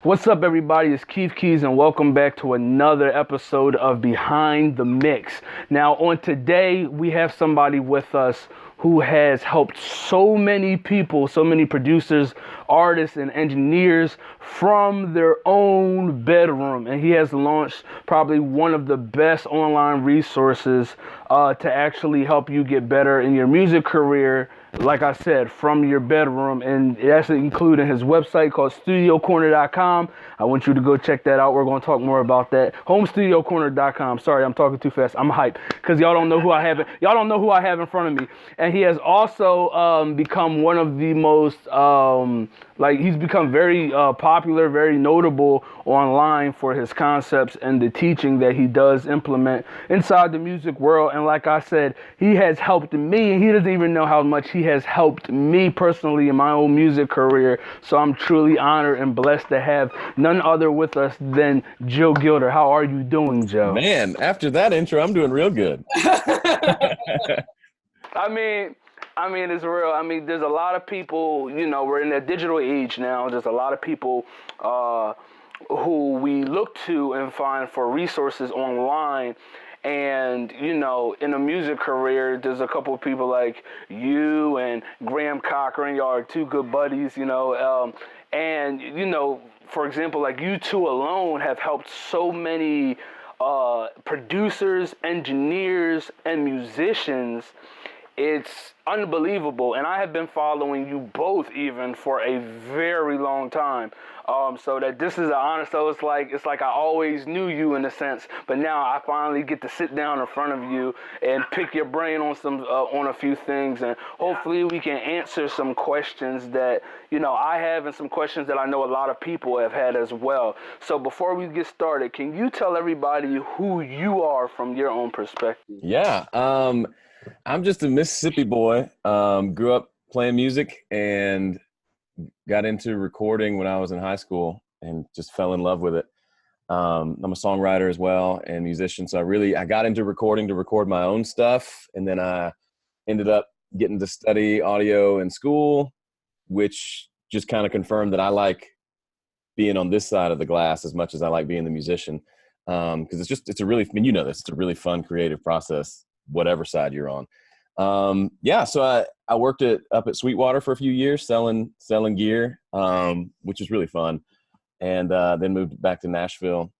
What's up, everybody? It's Keyz, and welcome back to another episode of Behind the Mix. Now, on today, we have somebody with us who has helped so many people, so many producers, artists, and engineers from their own bedroom. And he has launched probably one of the best online resources to actually help you get better in your music career, like I said, from your bedroom. And that's including his website called studiocorner.com. I want you to go check that out. We're going to talk more about that. Homestudiocorner.com. Sorry, I'm talking too fast. I'm hyped because y'all don't know who I have. Y'all don't know who I have in front of me. And he has also become one of the most he's become very popular, very notable online for his concepts and the teaching that he does implement inside the music world. And like I said, he has helped me, and he doesn't even know how much he has helped me personally in my own music career. So I'm truly honored and blessed to have none other with us than Joe Gilder. How are you doing, Joe? Man, after that intro, I'm doing real good. I mean, it's real. I mean, there's a lot of people, we're in that digital age now. There's a lot of people who we look to and find for resources online. And, in a music career, there's a couple of people like you and Graham Cochran. Y'all are two good buddies, for example, like you two alone have helped so many producers, engineers, and musicians. It's unbelievable, and I have been following you both even for a very long time. So that this is an honor. So it's like I always knew you in a sense, but now I finally get to sit down in front of you and pick your brain on on a few things, and hopefully we can answer some questions that I have, and some questions that I know a lot of people have had as well. So before we get started, can you tell everybody who you are from your own perspective? Yeah. I'm just a Mississippi boy. Grew up playing music and got into recording when I was in high school and just fell in love with it. I'm a songwriter as well and musician. So I got into recording to record my own stuff. And then I ended up getting to study audio in school, which just kind of confirmed that I like being on this side of the glass as much as I like being the musician. Cause it's a really, it's a really fun, creative process, whatever side you're on. So I worked up at Sweetwater for a few years selling gear, which was really fun. And then moved back to Nashville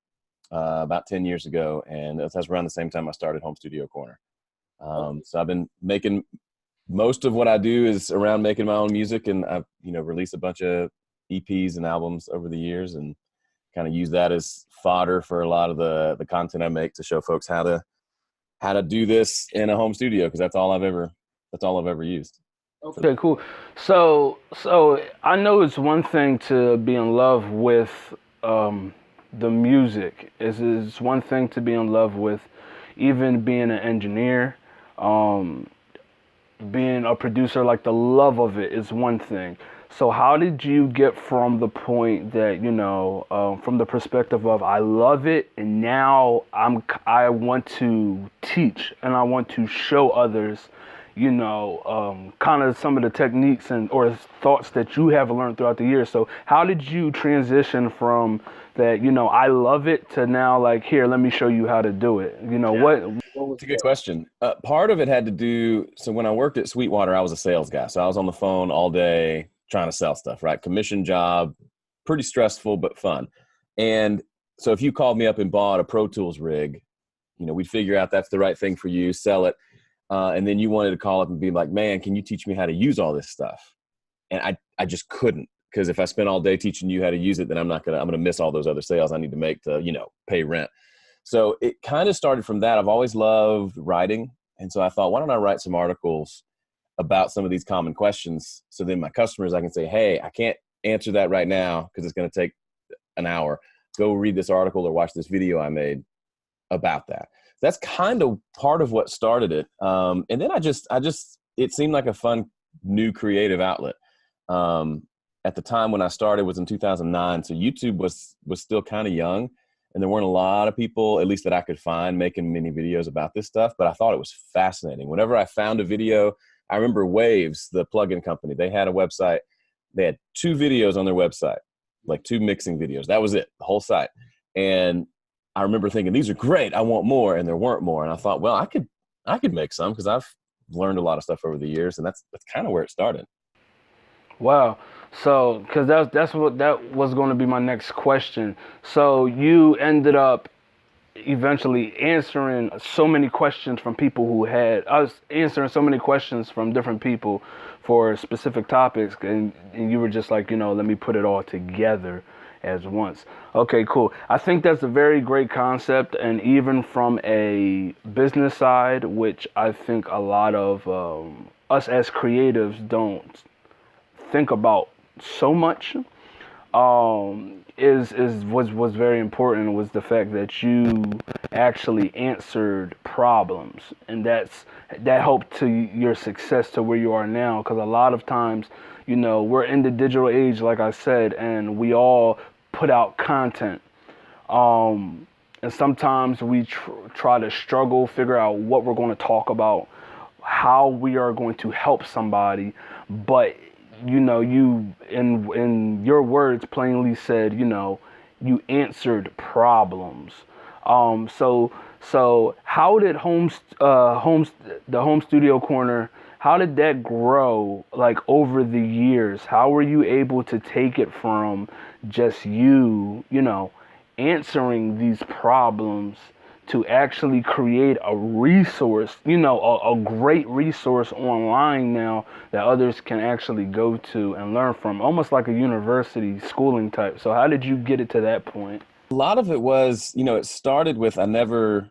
about 10 years ago. And that's around the same time I started Home Studio Corner. So I've been making, most of what I do is around making my own music, and I've, released a bunch of EPs and albums over the years, and kind of use that as fodder for a lot of the content I make to show folks how to do this in a home studio, because that's all I've ever used. Okay, cool. So I know it's one thing to be in love with the music. It's one thing to be in love with even being an engineer, being a producer. Like, the love of it is one thing. So how did you get from the point that, from the perspective of I love it, and now I want to teach and I want to show others, kind of some of the techniques or thoughts that you have learned throughout the years. So how did you transition from that, I love it, to now, like, here, let me show you how to do it? It's a good question. Part of it had to do, so when I worked at Sweetwater, I was a sales guy. So I was on the phone all day trying to sell stuff, right? Commission job, pretty stressful, but fun. And so if you called me up and bought a Pro Tools rig, we'd figure out that's the right thing for you, sell it. And then you wanted to call up and be like, man, can you teach me how to use all this stuff? And I just couldn't, because if I spent all day teaching you how to use it, then I'm going to miss all those other sales I need to make to, pay rent. So it kind of started from that. I've always loved writing. And so I thought, why don't I write some articles about some of these common questions? So then my customers, I can say, hey, I can't answer that right now because it's going to take an hour. Go read this article or watch this video I made about that. That's kind of part of what started it. And then it seemed like a fun, new creative outlet. At the time when I started was in 2009. So YouTube was still kind of young, and there weren't a lot of people, at least that I could find, making many videos about this stuff. But I thought it was fascinating. Whenever I found a video, I remember Waves, the plugin company, they had a website. They had 2 videos on their website. like 2 mixing videos. That was it, the whole site. And I remember thinking, these are great, I want more, and there weren't more. And I thought, well, I could make some, because I've learned a lot of stuff over the years, and that's kind of where it started. Wow. So, because that was going to be my next question. So you ended up eventually answering so many questions from people I was answering so many questions from different people for specific topics, and you were just like, let me put it all together as once. Okay, cool. I think that's a very great concept, and even from a business side, which I think a lot of us as creatives don't think about so much, was very important, was the fact that you actually answered problems, and that helped to your success to where you are now. Because a lot of times, we're in the digital age, like I said, and we all put out content, and sometimes we try to figure out what we're going to talk about, how we are going to help somebody, but you in your words plainly said, you answered problems. So how did the home studio corner, how did that grow, like, over the years? How were you able to take it from just answering these problems to actually create a resource, a great resource online now that others can actually go to and learn from, almost like a university schooling type? So how did you get it to that point? A lot of it was, it started with, I didn't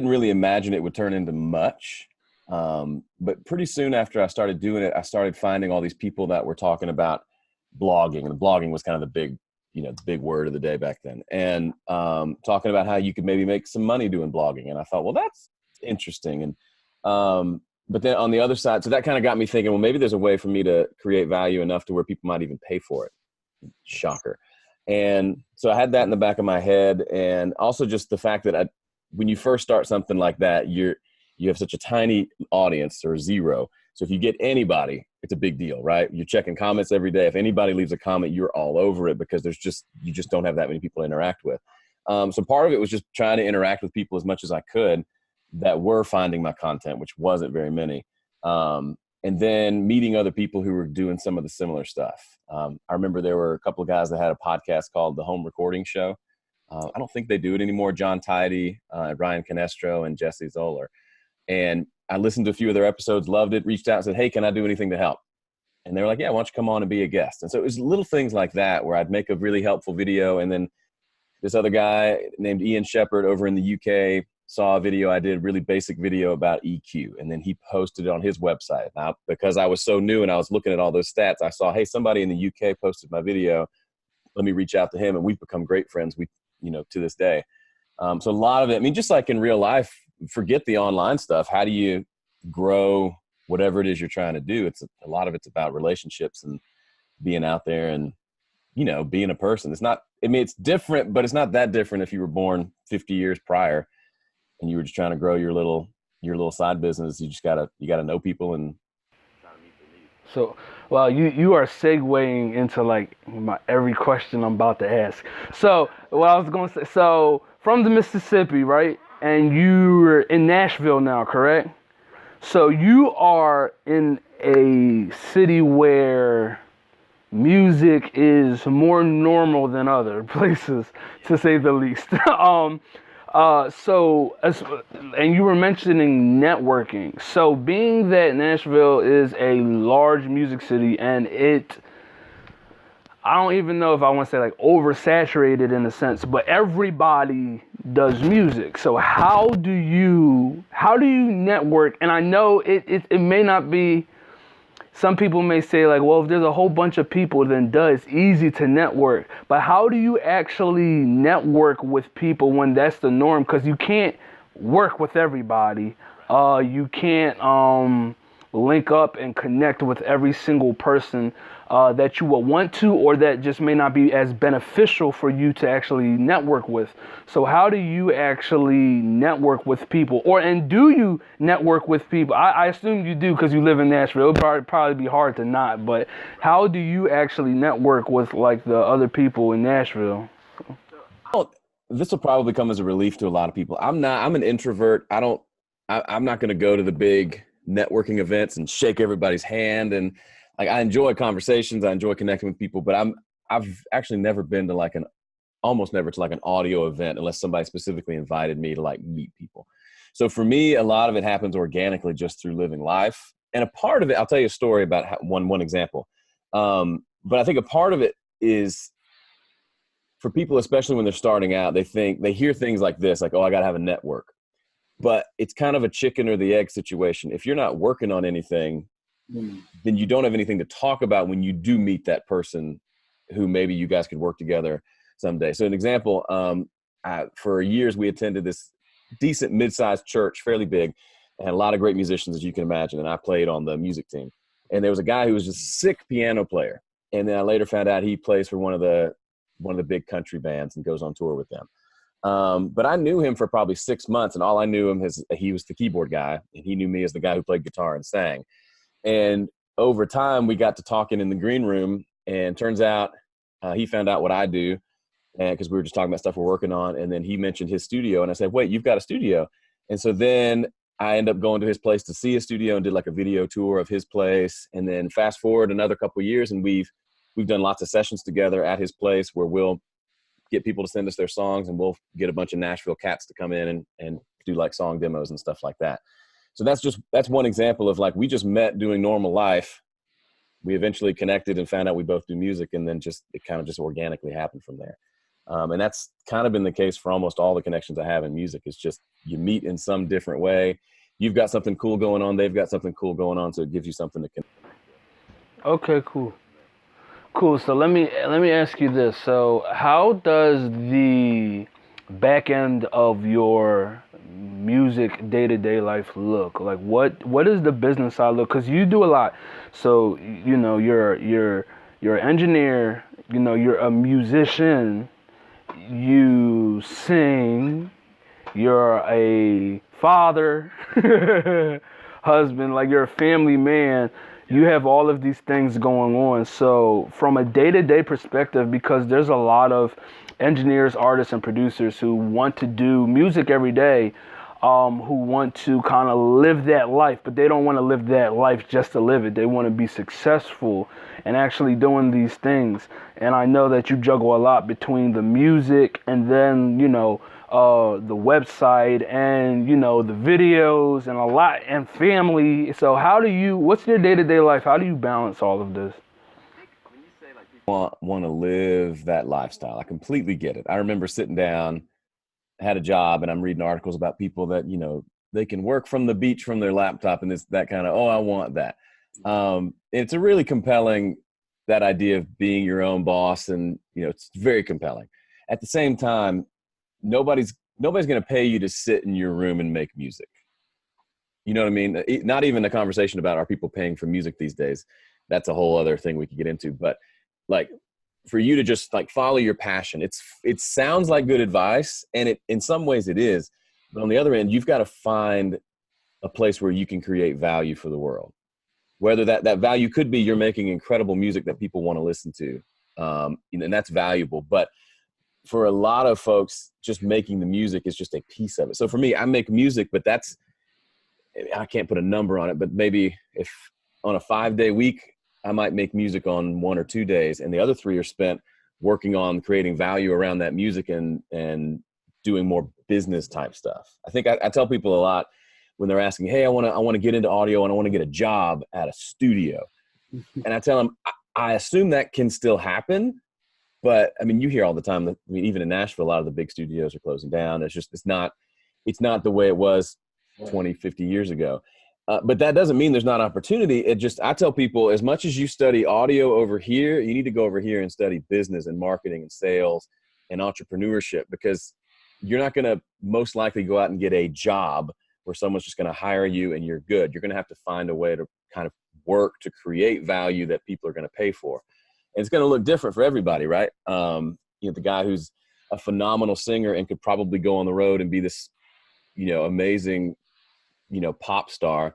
really imagine it would turn into much. But pretty soon after I started doing it, I started finding all these people that were talking about blogging, and blogging was kind of the big word of the day back then, and talking about how you could maybe make some money doing blogging. And I thought, well, that's interesting. And but then on the other side, so that kind of got me thinking, well, maybe there's a way for me to create value enough to where people might even pay for it. Shocker. And so I had that in the back of my head, and also just the fact that when you first start something like that, you have such a tiny audience, or zero. So if you get anybody, it's a big deal, right? You're checking comments every day. If anybody leaves a comment, you're all over it, because you just don't have that many people to interact with. So part of it was just trying to interact with people as much as I could that were finding my content, which wasn't very many. And then meeting other people who were doing some of the similar stuff. I remember there were a couple of guys that had a podcast called The Home Recording Show. I don't think they do it anymore. John Tidy, Ryan Canestro, and Jesse Zoller. And I listened to a few of their episodes, loved it, reached out and said, hey, can I do anything to help? And they were like, yeah, why don't you come on and be a guest? And so it was little things like that where I'd make a really helpful video. And then this other guy named Ian Shepherd over in the UK saw a video I did, really basic video about EQ. And then he posted it on his website. Now, because I was so new and I was looking at all those stats, I saw, hey, somebody in the UK posted my video. Let me reach out to him. And we've become great friends, to this day. So a lot of it, just like in real life, forget the online stuff. How do you grow whatever it is you're trying to do? It's a lot of it's about relationships and being out there and, being a person. It's different, but it's not that different if you were born 50 years prior and you were just trying to grow your little side business. You gotta know people and try to meet their needs. So, well, you are segueing into like every question I'm about to ask. So, what I was going to say, so from the Mississippi, right? And you're in Nashville now, correct? So you are in a city where music is more normal than other places, to say the least. And you were mentioning networking. So being that Nashville is a large music city, and I don't even know if I want to say like oversaturated in a sense, but everybody does music. So how do you network? And I know it may not be, some people may say like, well, if there's a whole bunch of people, then it's easy to network. But how do you actually network with people when that's the norm? Because you can't work with everybody. You can't link up and connect with every single person that you will want to, or that just may not be as beneficial for you to actually network with. So how do you actually network with people, and do you network with people? I assume you do because you live in Nashville. It would probably be hard to not, but how do you actually network with like the other people in Nashville? Well, this will probably come as a relief to a lot of people. I'm an introvert. I'm not going to go to the big networking events and shake everybody's hand. And like, I enjoy conversations. I enjoy connecting with people, but I've actually never been to almost never to like an audio event unless somebody specifically invited me to like meet people. So for me, a lot of it happens organically just through living life. And a part of it, I'll tell you a story about one example. But I think a part of it is for people, especially when they're starting out, they hear things like this, like, oh, I got to have a network. But it's kind of a chicken or the egg situation. If you're not working on anything, then you don't have anything to talk about when you do meet that person who maybe you guys could work together someday. So an example, for years we attended this decent mid-sized church, fairly big, and had a lot of great musicians, as you can imagine. And I played on the music team. And there was a guy who was a sick piano player. And then I later found out he plays for one of the big country bands and goes on tour with them. But I knew him for probably 6 months, and all I knew him as he was the keyboard guy, and he knew me as the guy who played guitar and sang. And over time, we got to talking in the green room, and turns out he found out what I do, and because we were just talking about stuff we're working on, and then he mentioned his studio, and I said, "Wait, you've got a studio?" And so then I ended up going to his place to see his studio and did like a video tour of his place, and then fast forward another couple of years, and we've done lots of sessions together at his place where we'll get people to send us their songs, and we'll get a bunch of Nashville cats to come in and do like song demos and stuff like that. So that's one example of like, we just met doing normal life. We eventually connected and found out we both do music, and then it kind of just organically happened from there. And that's kind of been the case for almost all the connections I have in music. It's just you meet in some different way. You've got something cool going on. They've got something cool going on. So it gives you something to connect. Okay, cool. Cool. So let me ask you this. So how does the back end of your music day-to-day life look? Like what is the business side look? Because you do a lot. So you're an engineer. You're a musician. You sing. You're a father, husband. Like, you're a family man. You have all of these things going on. So from a day-to-day perspective, because there's a lot of engineers, artists, and producers who want to do music every day, who want to kind of live that life, but they don't want to live that life just to live it. They want to be successful and actually doing these things. And I know that you juggle a lot between the music and then, the website and, the videos and a lot, and family. So what's your day-to-day life? How do you balance all of this? When you say like people want to live that lifestyle, I completely get it. I remember sitting down, had a job, and I'm reading articles about people that, they can work from the beach from their laptop, and it's that kind of, oh, I want that. It's a really compelling, that idea of being your own boss, and, it's very compelling. At the same time, nobody's going to pay you to sit in your room and make music. You know what I mean? Not even a conversation about, are people paying for music these days? That's a whole other thing we could get into. But like, for you to just like follow your passion, it sounds like good advice, and in some ways it is. But on the other end, you've got to find a place where you can create value for the world. Whether that value could be you're making incredible music that people want to listen to, and that's valuable. But for a lot of folks, just making the music is just a piece of it. So for me, I make music, but I can't put a number on it, but maybe if on a 5-day week, I might make music on 1 or 2 days, and the other 3 are spent working on creating value around that music and doing more business type stuff. I think I tell people a lot when they're asking, hey, I want to get into audio and I want to get a job at a studio. And I tell them, I assume that can still happen. But I mean, you hear all the time that, even in Nashville, a lot of the big studios are closing down. It's not the way it was 20, 50 years ago. But that doesn't mean there's not opportunity. I tell people, as much as you study audio over here, you need to go over here and study business and marketing and sales and entrepreneurship, because you're not going to most likely go out and get a job where someone's just going to hire you and you're good. You're going to have to find a way to kind of work to create value that people are going to pay for. And it's going to look different for everybody, right? The guy who's a phenomenal singer and could probably go on the road and be this, amazing, pop star,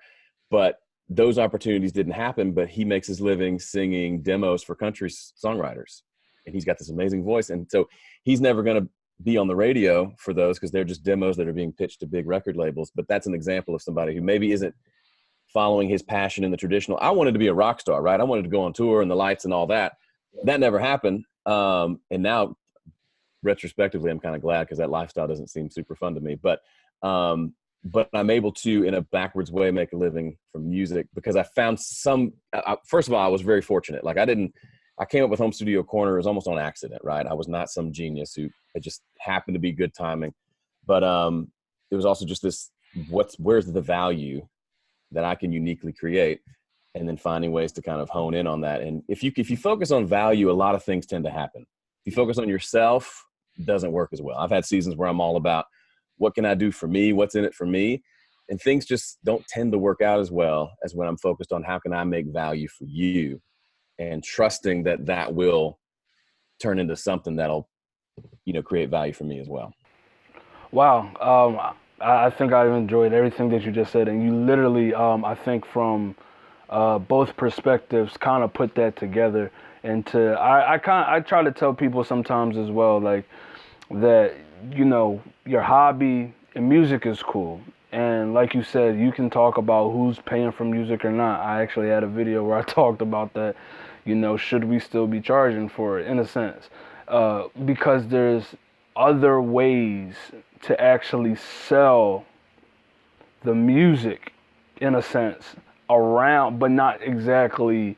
but those opportunities didn't happen, but he makes his living singing demos for country songwriters. And he's got this amazing voice. And so he's never going to be on the radio for those because they're just demos that are being pitched to big record labels. But that's an example of somebody who maybe isn't following his passion in the traditional. I wanted to be a rock star, right? I wanted to go on tour and the lights and all that. That never happened. And now retrospectively, I'm kind of glad because that lifestyle doesn't seem super fun to me. But I'm able to, in a backwards way, make a living from music because I found first of all, I was very fortunate. Like I came up with Home Studio Corner. It was almost on accident, right? I was not some genius it just happened to be good timing. But it was also just this, where's the value that I can uniquely create, and then finding ways to kind of hone in on that. And if you focus on value, a lot of things tend to happen. If you focus on yourself, it doesn't work as well. I've had seasons where I'm all about what can I do for me? What's in it for me? And things just don't tend to work out as well as when I'm focused on how can I make value for you, and trusting that will turn into something that'll, create value for me as well. Wow. I think I've enjoyed everything that you just said. And you literally, I think from both perspectives kind of put that together. And I try to tell people sometimes as well, like that, your hobby and music is cool. And like you said, you can talk about who's paying for music or not. I actually had a video where I talked about that, should we still be charging for it in a sense? Because there's other ways to actually sell the music in a sense around, but not exactly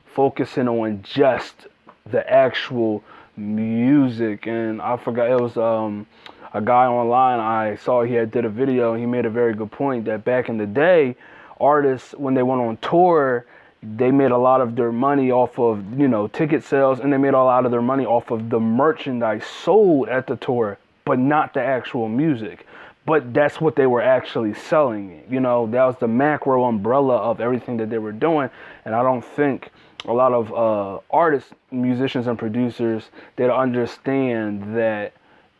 focusing on just the actual music. And I forgot, it was a guy online I saw, he did a video, and he made a very good point that back in the day, artists, when they went on tour, they made a lot of their money off of, ticket sales, and they made a lot of their money off of the merchandise sold at the tour, but not the actual music. But that's what they were actually selling. That was the macro umbrella of everything that they were doing. And I don't think a lot of artists, musicians, and producers, they understand that,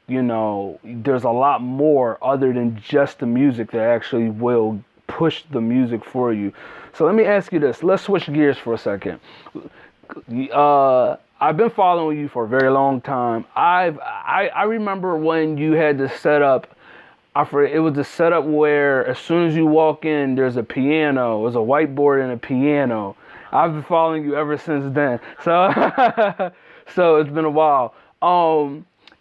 there's a lot more other than just the music that actually will push the music for you. So let me ask you this. Let's switch gears for a second. I've been following you for a very long time. I remember when you had the setup. It was the setup where as soon as you walk in, there's a piano. There's a whiteboard and a piano. I've been following you ever since then. So, so it's been a while.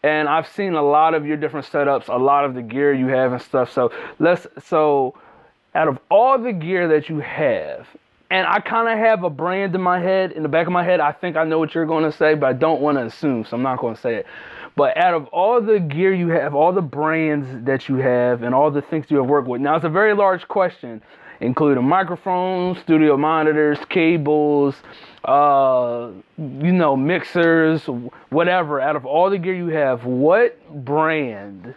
And I've seen a lot of your different setups, a lot of the gear you have and stuff. So out of all the gear that you have, and I kind of have a brand in my head, in the back of my head, I think I know what you're going to say, but I don't want to assume, so I'm not going to say it. But out of all the gear you have, all the brands that you have, and all the things you have worked with, now it's a very large question, including microphones, studio monitors, cables, mixers, whatever. Out of all the gear you have, what brand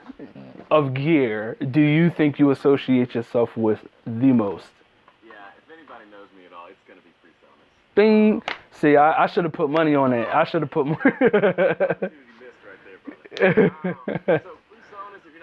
of gear do you think you associate yourself with the most? Yeah, if anybody knows me at all, it's going to be PreSonus. Bing. See, I should have put money on it. I should have put more.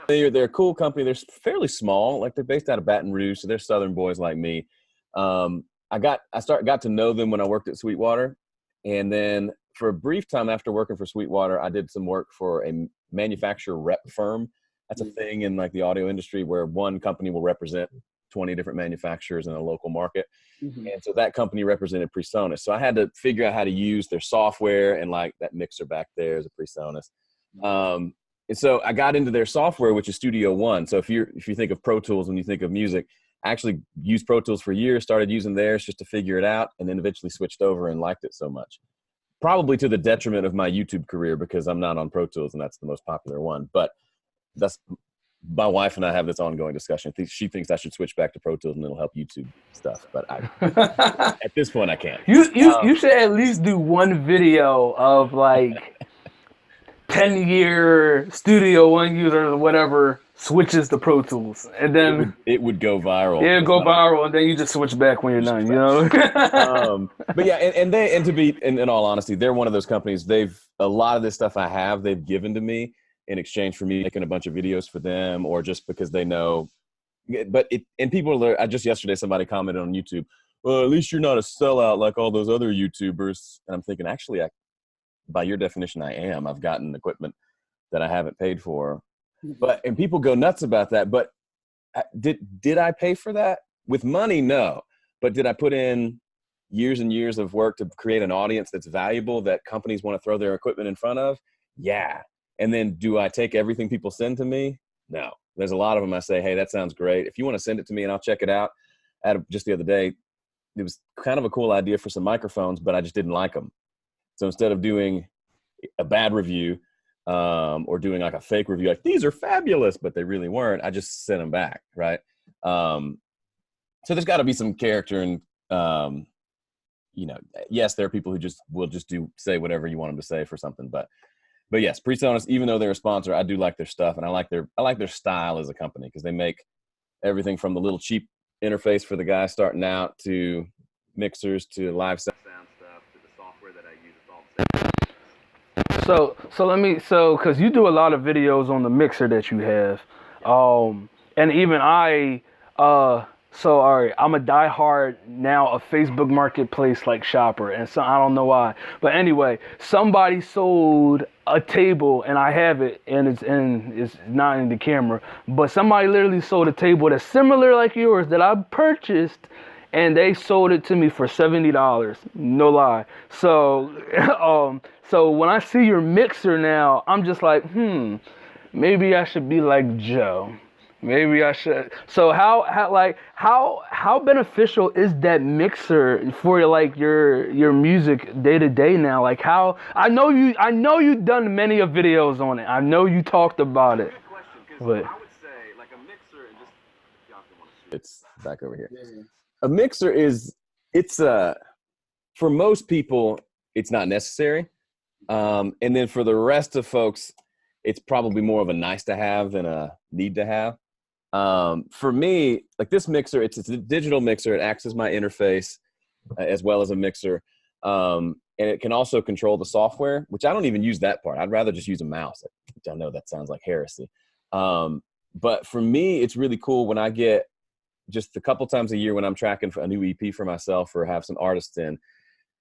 They're a cool company. They're fairly small. Like, they're based out of Baton Rouge, so they're Southern boys like me. I got to know them when I worked at Sweetwater, and then for a brief time after working for Sweetwater, I did some work for a manufacturer rep firm. That's a thing in like the audio industry where one company will represent 20 different manufacturers in a local market. Mm-hmm. And so that company represented PreSonus. So I had to figure out how to use their software, and like that mixer back there is a PreSonus. And so I got into their software, which is Studio One. So if you think of Pro Tools, when you think of music, I actually used Pro Tools for years, started using theirs just to figure it out, and then eventually switched over and liked it so much. Probably to the detriment of my YouTube career because I'm not on Pro Tools and that's the most popular one. But that's, my wife and I have this ongoing discussion. She thinks I should switch back to Pro Tools and it'll help YouTube stuff. But at this point, I can't. You should at least do one video of like 10-year Studio One user or whatever switches to Pro Tools, and then it would go viral. it'll go viral, and then you just switch back when you're done. You know. But yeah, and to be in all honesty, they're one of those companies. A lot of this stuff they've given to me in exchange for me making a bunch of videos for them, or just because they know. But people are. Just yesterday, somebody commented on YouTube, well, at least you're not a sellout like all those other YouTubers. And I'm thinking, actually, by your definition, I am. I've gotten equipment that I haven't paid for. And people go nuts about that. But did I pay for that? With money? No. But did I put in years and years of work to create an audience that's valuable that companies want to throw their equipment in front of? Yeah. And then do I take everything people send to me? No. There's a lot of them I say, hey, that sounds great. If you want to send it to me and I'll check it out. Just the other day, it was kind of a cool idea for some microphones, but I just didn't like them. So instead of doing a bad review or doing like a fake review, like these are fabulous, but they really weren't, I just sent them back, right? So there's got to be some character and, yes, there are people who will say whatever you want them to say for something, but yes, PreSonus, even though they're a sponsor, I do like their stuff, and I like their style as a company, because they make everything from the little cheap interface for the guys starting out to mixers to live sound stuff to the software that I use. It's all the same. So because you do a lot of videos on the mixer that you have, and even all right, I'm a diehard now a Facebook Marketplace like shopper, and so I don't know why, but anyway, somebody sold a table, and I have it, and it's not in the camera, but somebody literally sold a table that's similar like yours that I purchased, and they sold it to me for $70. No lie. So so when I see your mixer now, I'm just like, maybe I should be like Joe. Maybe I should. So how beneficial is that mixer for like your music day to day now? Like how I know you've done many of videos on it. I know you talked about it. But I would say like a mixer, and just if y'all want to see it's back over here. Yeah. A mixer for most people it's not necessary, and then for the rest of folks, it's probably more of a nice to have than a need to have. For me, like this mixer, it's a digital mixer. It acts as my interface as well as a mixer. And it can also control the software, which I don't even use that part. I'd rather just use a mouse. I know that sounds like heresy. But for me, it's really cool when I get just a couple times a year when I'm tracking for a new EP for myself or have some artists in,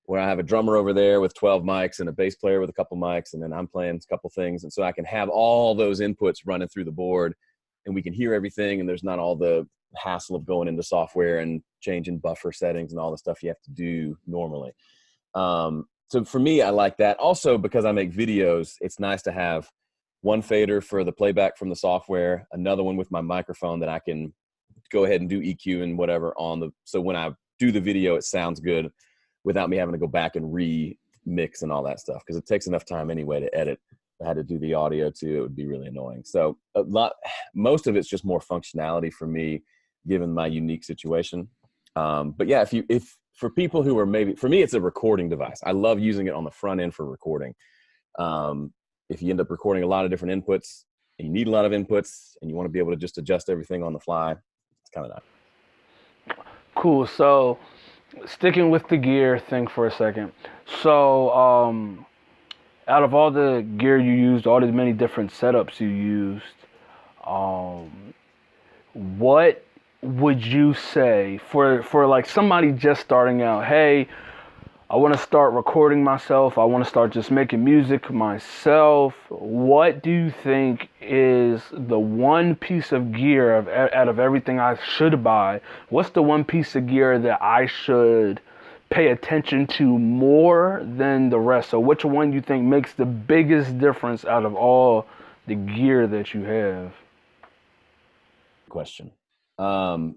where I have a drummer over there with 12 mics and a bass player with a couple mics, and then I'm playing a couple things. And so I can have all those inputs running through the board, and we can hear everything, and there's not all the hassle of going into software and changing buffer settings and all the stuff you have to do normally. So for me, I like that. Also, because I make videos, it's nice to have one fader for the playback from the software, another one with my microphone that I can go ahead and do EQ and whatever so when I do the video, it sounds good without me having to go back and remix and all that stuff, because it takes enough time anyway to edit. If I had to do the audio too, it would be really annoying. So most of it's just more functionality for me, given my unique situation. But yeah, if for people who are for me, it's a recording device. I love using it on the front end for recording. If you end up recording a lot of different inputs and you need a lot of inputs and you want to be able to just adjust everything on the fly, it's kind of nice. Cool. So sticking with the gear thing for a second. So, out of all the gear you used, all the many different setups you used, what would you say for like somebody just starting out? Hey, I want to start recording myself. I want to start just making music myself. What do you think is the one piece of gear out of everything I should buy? What's the one piece of gear that I should pay attention to more than the rest? So which one you think makes the biggest difference out of all the gear that you have? Question. I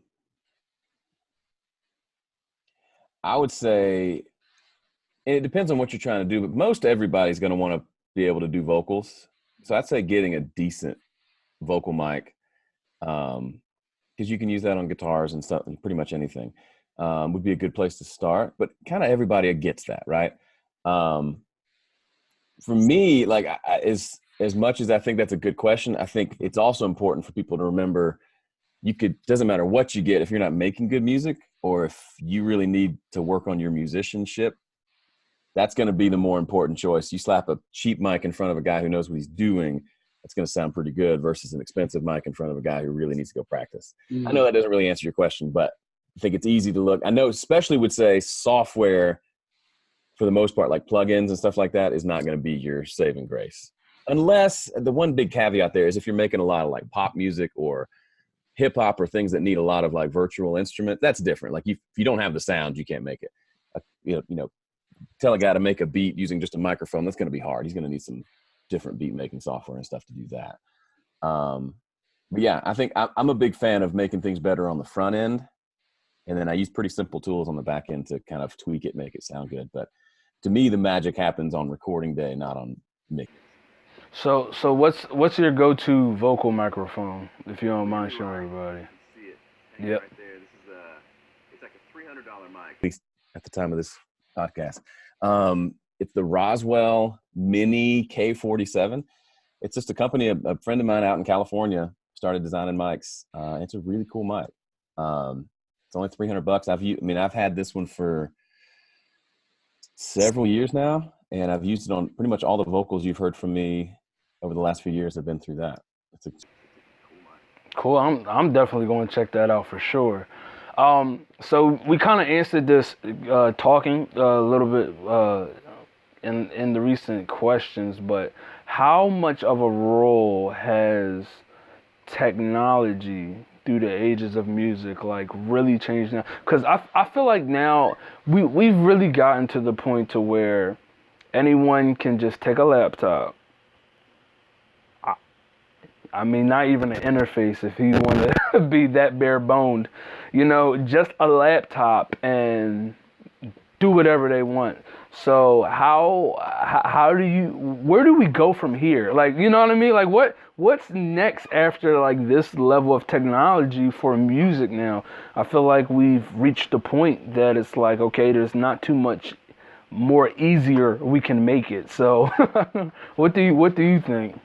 would say it depends on what you're trying to do, but most everybody's going to want to be able to do vocals. So I'd say getting a decent vocal mic, because you can use that on guitars and stuff, pretty much anything, would be a good place to start. But kind of everybody gets that, right? For me, like as much as I think that's a good question, I think it's also important for people to remember doesn't matter what you get if you're not making good music, or if you really need to work on your musicianship, that's going to be the more important choice. You slap a cheap mic in front of a guy who knows what he's doing, it's going to sound pretty good, versus an expensive mic in front of a guy who really needs to go practice. I know that doesn't really answer your question, but I think it's easy to look. I know, especially would say software, for the most part, like plugins and stuff like that, is not going to be your saving grace. Unless, the one big caveat there is if you're making a lot of like pop music or hip hop or things that need a lot of like virtual instrument, that's different. Like if you don't have the sound, you can't make it. You know, tell a guy to make a beat using just a microphone, that's going to be hard. He's going to need some different beat making software and stuff to do that. But yeah, I think I'm a big fan of making things better on the front end. And then I use pretty simple tools on the back end to kind of tweak it, make it sound good. But to me, the magic happens on recording day, not on mixing. So what's your go-to vocal microphone, if you don't mind showing everybody? Yep. Right there. This is it's like a $300 mic. At least at the time of this podcast. It's the Roswell Mini K47. It's just a company, a friend of mine out in California started designing mics. It's a really cool mic. It's only $300. I've had this one for several years now, and I've used it on pretty much all the vocals you've heard from me over the last few years. Have been through that. It's a cool. I'm definitely going to check that out for sure. So we kind of answered this talking a little bit in the recent questions, but how much of a role has technology through the ages of music like really changed now? Because I feel like now we've really gotten to the point to where anyone can just take a laptop. I mean, not even an interface if you want to be that bare boned, just a laptop and do whatever they want. So where do we go from here? Like, you know what I mean? Like what's next after like this level of technology for music now? I feel like we've reached the point that it's like, okay, there's not too much more easier we can make it. So what do you think?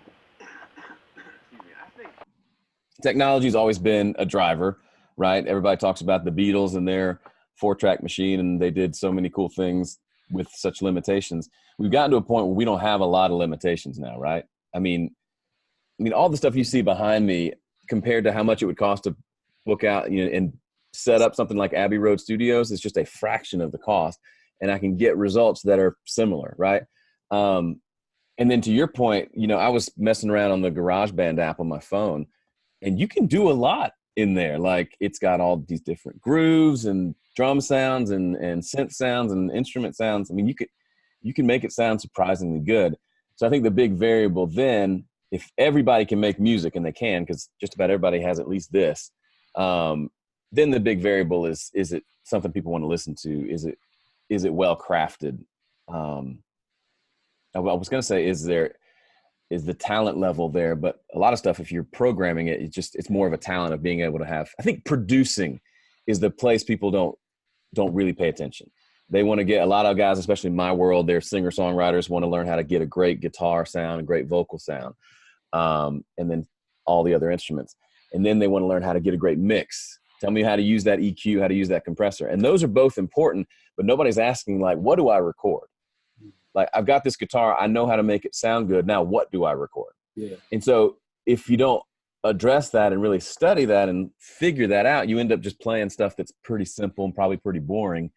Technology's always been a driver, right? Everybody talks about the Beatles and their 4-track machine, and they did so many cool things with such limitations. We've gotten to a point where we don't have a lot of limitations now, right? I mean, all the stuff you see behind me compared to how much it would cost to book out and set up something like Abbey Road Studios is just a fraction of the cost, and I can get results that are similar, right? And then to your point, I was messing around on the GarageBand app on my phone, and you can do a lot in there. Like, it's got all these different grooves and drum sounds and synth sounds and instrument sounds. I mean, you can make it sound surprisingly good. So I think the big variable then, if everybody can make music, and they can, because just about everybody has at least this, then the big variable is it something people want to listen to? Is it well crafted? I was going to say, is the talent level there? But a lot of stuff, if you're programming it, it's more of a talent of being able to have. I think producing is the place people don't really pay attention. They want to get, a lot of guys, especially in my world, they're singer-songwriters, want to learn how to get a great guitar sound, a great vocal sound, and then all the other instruments. And then they want to learn how to get a great mix. Tell me how to use that EQ, how to use that compressor. And those are both important, but nobody's asking, like, what do I record? Like, I've got this guitar, I know how to make it sound good. Now, what do I record? Yeah. And so if you don't address that and really study that and figure that out, you end up just playing stuff that's pretty simple and probably pretty boring,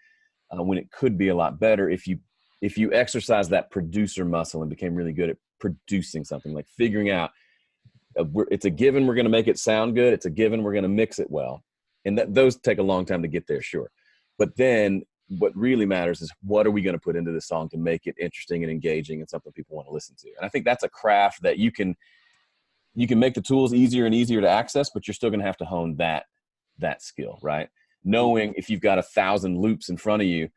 when it could be a lot better if you exercise that producer muscle and became really good at producing something, like figuring out, it's a given we're going to make it sound good. It's a given we're going to mix it well. And those take a long time to get there, sure. But then what really matters is, what are we going to put into this song to make it interesting and engaging and something people want to listen to? And I think that's a craft that you can make the tools easier and easier to access, but you're still going to have to hone that skill, right? Knowing if you've got 1,000 loops in front of you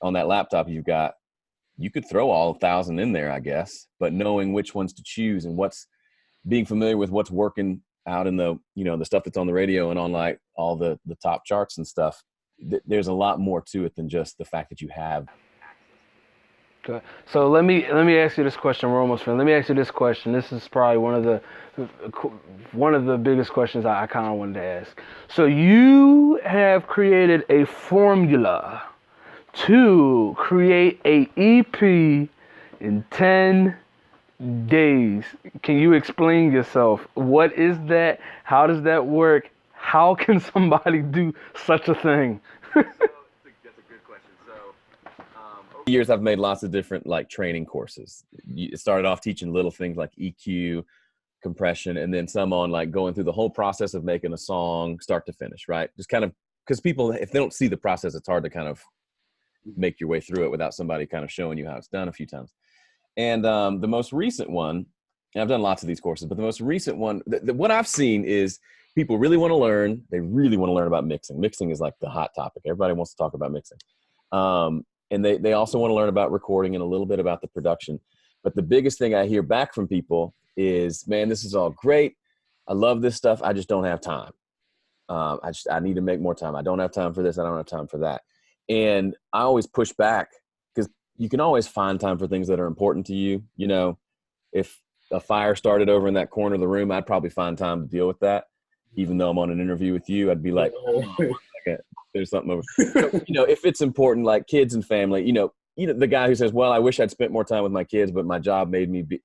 on that laptop you could throw all 1,000 in there, I guess, but knowing which ones to choose and being familiar with what's working out in the stuff that's on the radio and on like all the top charts and stuff. There's a lot more to it than just the fact that you have. Okay. So let me ask you this question. We're almost finished. Let me ask you this question. This is probably one of the biggest questions I kind of wanted to ask. So you have created a formula to create a EP in 10 days. Can you explain yourself? What is that? How does that work? How can somebody do such a thing? That's a good question. So, over the years, I've made lots of different like training courses. It started off teaching little things like EQ, compression, and then some on like going through the whole process of making a song, start to finish, right? Just kind of because people, if they don't see the process, it's hard to kind of make your way through it without somebody kind of showing you how it's done a few times. And the most recent one, and I've done lots of these courses, but the most recent one, what I've seen is people really want to learn. They really want to learn about mixing. Mixing is like the hot topic. Everybody wants to talk about mixing. And they also want to learn about recording and a little bit about the production. But the biggest thing I hear back from people is, man, this is all great. I love this stuff. I just don't have time. I need to make more time. I don't have time for this. I don't have time for that. And I always push back because you can always find time for things that are important to you. You know, if a fire started over in that corner of the room, I'd probably find time to deal with that. Even though I'm on an interview with you, I'd be like, oh, 1 second, there's something over. So, you know, if it's important, like kids and family, you know, the guy who says, well, I wish I'd spent more time with my kids, but my job made me be,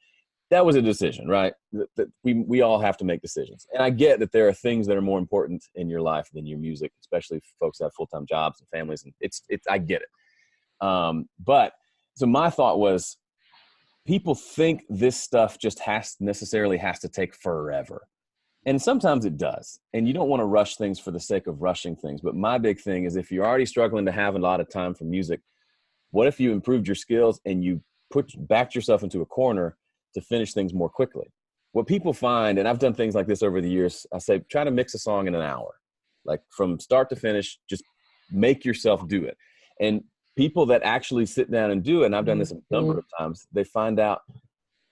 that was a decision, right? That we all have to make decisions. And I get that there are things that are more important in your life than your music, especially if folks have full-time jobs and families. And it's I get it. But so my thought was, people think this stuff just necessarily has to take forever. And sometimes it does. And you don't want to rush things for the sake of rushing things. But my big thing is, if you're already struggling to have a lot of time for music, what if you improved your skills and you backed yourself into a corner to finish things more quickly? What people find, and I've done things like this over the years, I say, try to mix a song in an hour. Like from start to finish, just make yourself do it. And people that actually sit down and do it, and I've done this a number of times, they find out,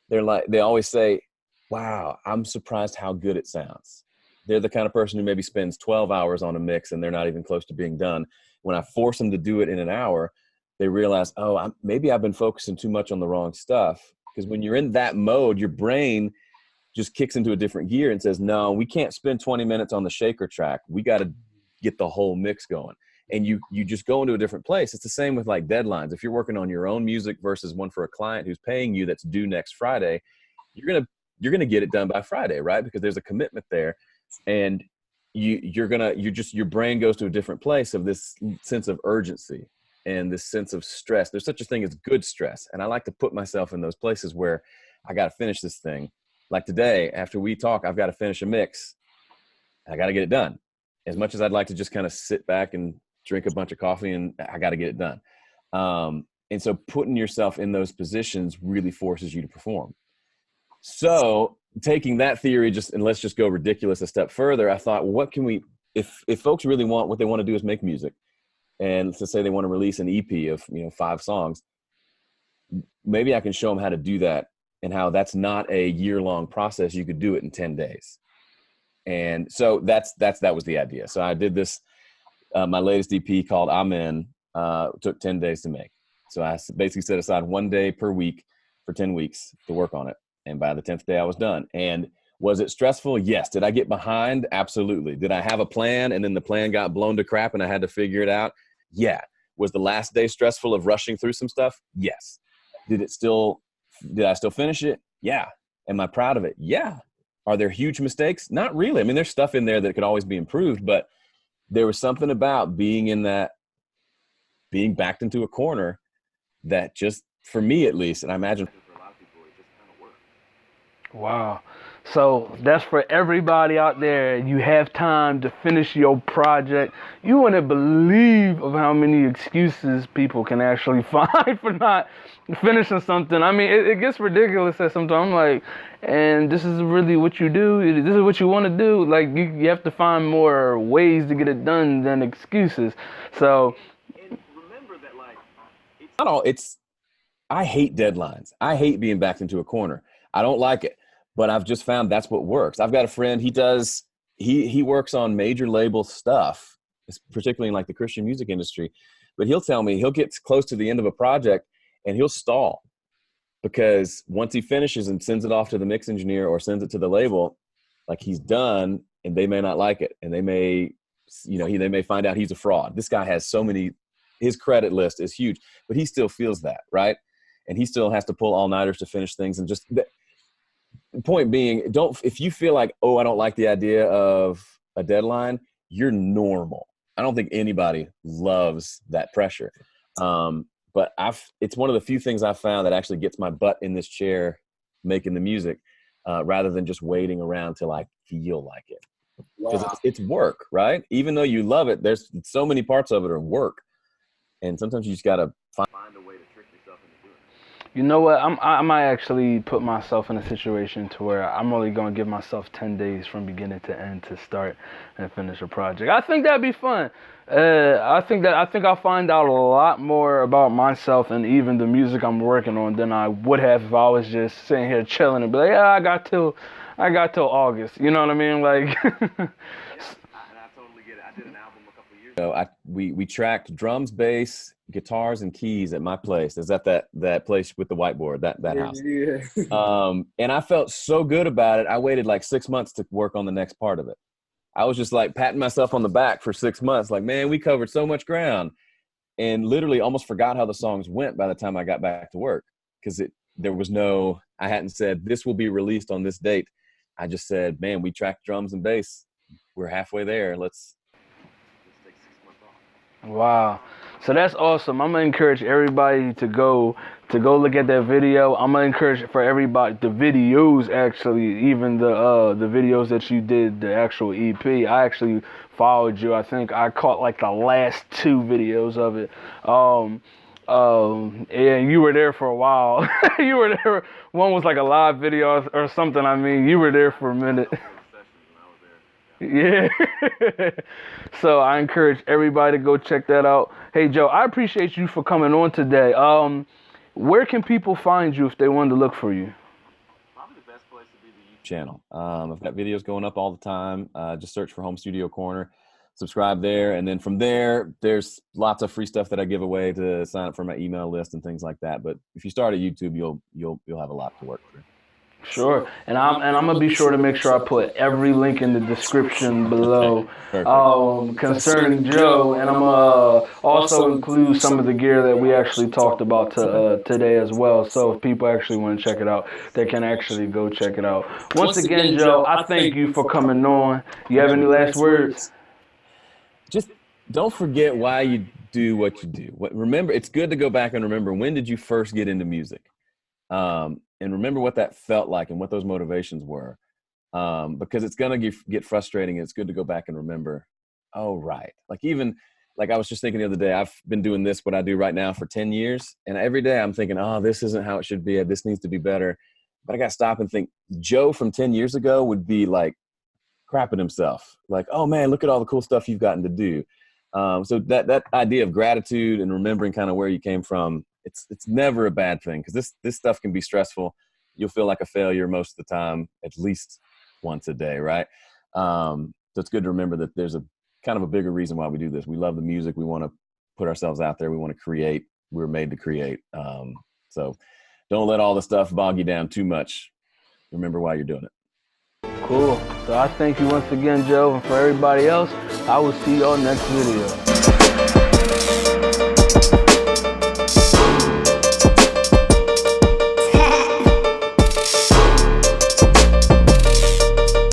they always say, wow, I'm surprised how good it sounds. They're the kind of person who maybe spends 12 hours on a mix and they're not even close to being done. When I force them to do it in an hour, they realize, oh, maybe I've been focusing too much on the wrong stuff. Because when you're in that mode, your brain just kicks into a different gear and says, no, we can't spend 20 minutes on the shaker track. We got to get the whole mix going. And you just go into a different place. It's the same with like deadlines. If you're working on your own music versus one for a client who's paying you that's due next Friday, you're gonna get it done by Friday, right? Because there's a commitment there, and your brain goes to a different place of this sense of urgency and this sense of stress. There's such a thing as good stress, and I like to put myself in those places where I got to finish this thing. Like today, after we talk, I've got to finish a mix. I got to get it done. As much as I'd like to just kind of sit back and drink a bunch of coffee, and I got to get it done. And so putting yourself in those positions really forces you to perform. So taking that theory, and let's just go ridiculous a step further, I thought, well, what can we, if folks really want, what they want to do is make music, and let's say they want to release an EP of 5 songs, maybe I can show them how to do that, and how that's not a year-long process. You could do it in 10 days. And so that was the idea. So I did this, my latest EP called Amen, took 10 days to make. So I basically set aside 1 day per week for 10 weeks to work on it. And by the 10th day, I was done. And was it stressful? Yes. Did I get behind? Absolutely. Did I have a plan and then the plan got blown to crap and I had to figure it out? Yeah. Was the last day stressful of rushing through some stuff? Yes. Did I still finish it? Yeah. Am I proud of it? Yeah. Are there huge mistakes? Not really. I mean, there's stuff in there that could always be improved, but there was something about being backed into a corner that just, for me at least, and I imagine for a lot of people, it just kind of worked. Wow. So that's for everybody out there. You have time to finish your project. You wouldn't believe of how many excuses people can actually find for not finishing something. I mean, it gets ridiculous at sometimes. I'm like, and this is really what you do? This is what you want to do? Like, you have to find more ways to get it done than excuses. So, and remember that, like, it's not all, I hate deadlines. I hate being backed into a corner. I don't like it. But I've just found that's what works. I've got a friend, he works on major label stuff, particularly in like the Christian music industry. But he'll tell me, he'll get close to the end of a project and he'll stall because once he finishes and sends it off to the mix engineer or sends it to the label, like he's done, and they may not like it, and they may, they may find out he's a fraud. This guy has so many, his credit list is huge, but he still feels that, right? And he still has to pull all-nighters to finish things. And just the point being, if you feel like, oh, I don't like the idea of a deadline, you're normal. I don't think anybody loves that pressure. But it's one of the few things I've found that actually gets my butt in this chair making the music, rather than just waiting around till I feel like it. Because it's work, right? Even though you love it, there's so many parts of it are work. And sometimes you just got to find a way to trick yourself into doing it. You know what? I might actually put myself in a situation to where I'm only going to give myself 10 days from beginning to end to start and finish a project. I think that'd be fun. I think I'll find out a lot more about myself and even the music I'm working on than I would have if I was just sitting here chilling and be like, yeah, I got till August. You know what I mean? Like. We tracked drums, bass, guitars, and keys at my place. Is that place with the whiteboard, that house? Yeah. And I felt so good about it. I waited like 6 months to work on the next part of it. I was just like patting myself on the back for 6 months. Like, man, we covered so much ground, and literally almost forgot how the songs went by the time I got back to work, because I hadn't said this will be released on this date. I just said, man, we tracked drums and bass. We're halfway there. Let's take 6 months off. Wow. So that's awesome. I'm going to encourage everybody to go look at that video. I'm going to encourage for everybody, the videos actually, even the videos that you did, the actual EP. I actually followed you. I think I caught like the last 2 videos of it. And you were there for a while. You were there. One was like a live video or something. I mean, you were there for a minute. Yeah. So I encourage everybody to go check that out. Hey, Joe, I appreciate you for coming on today. Where can people find you if they wanted to look for you? Probably the best place to be the YouTube channel. I've got videos going up all the time. Just search for Home Studio Corner. Subscribe there, and then from there, there's lots of free stuff that I give away to sign up for my email list and things like that. But if you start at YouTube, you'll have a lot to work through. Sure, and I'm gonna be sure to make sure I put every link in the description below concerning Joe, and I'm gonna also include some of the gear that we actually talked about today as well. So if people actually want to check it out, they can actually go check it out. Once again, Joe, I thank you for coming on. You have any last words? Just don't forget why you do what you do. Remember, it's good to go back and remember, when did you first get into music? And remember what that felt like and what those motivations were. Because it's going to get frustrating. It's good to go back and remember, oh, right. Like I was just thinking the other day, I've been doing what I do right now for 10 years. And every day I'm thinking, oh, this isn't how it should be. This needs to be better. But I got to stop and think, Joe from 10 years ago would be like crapping himself. Like, oh man, look at all the cool stuff you've gotten to do. So that idea of gratitude and remembering kind of where you came from, it's never a bad thing, because this stuff can be stressful. You'll feel like a failure most of the time, at least once a day, right? So it's good to remember that there's a kind of a bigger reason why we do this. We love the music. We want to put ourselves out there. We want to create. We're made to create. So don't let all the stuff bog you down too much. Remember why you're doing it. Cool. So I thank you once again, Joe, and for everybody else, I will see y'all next video.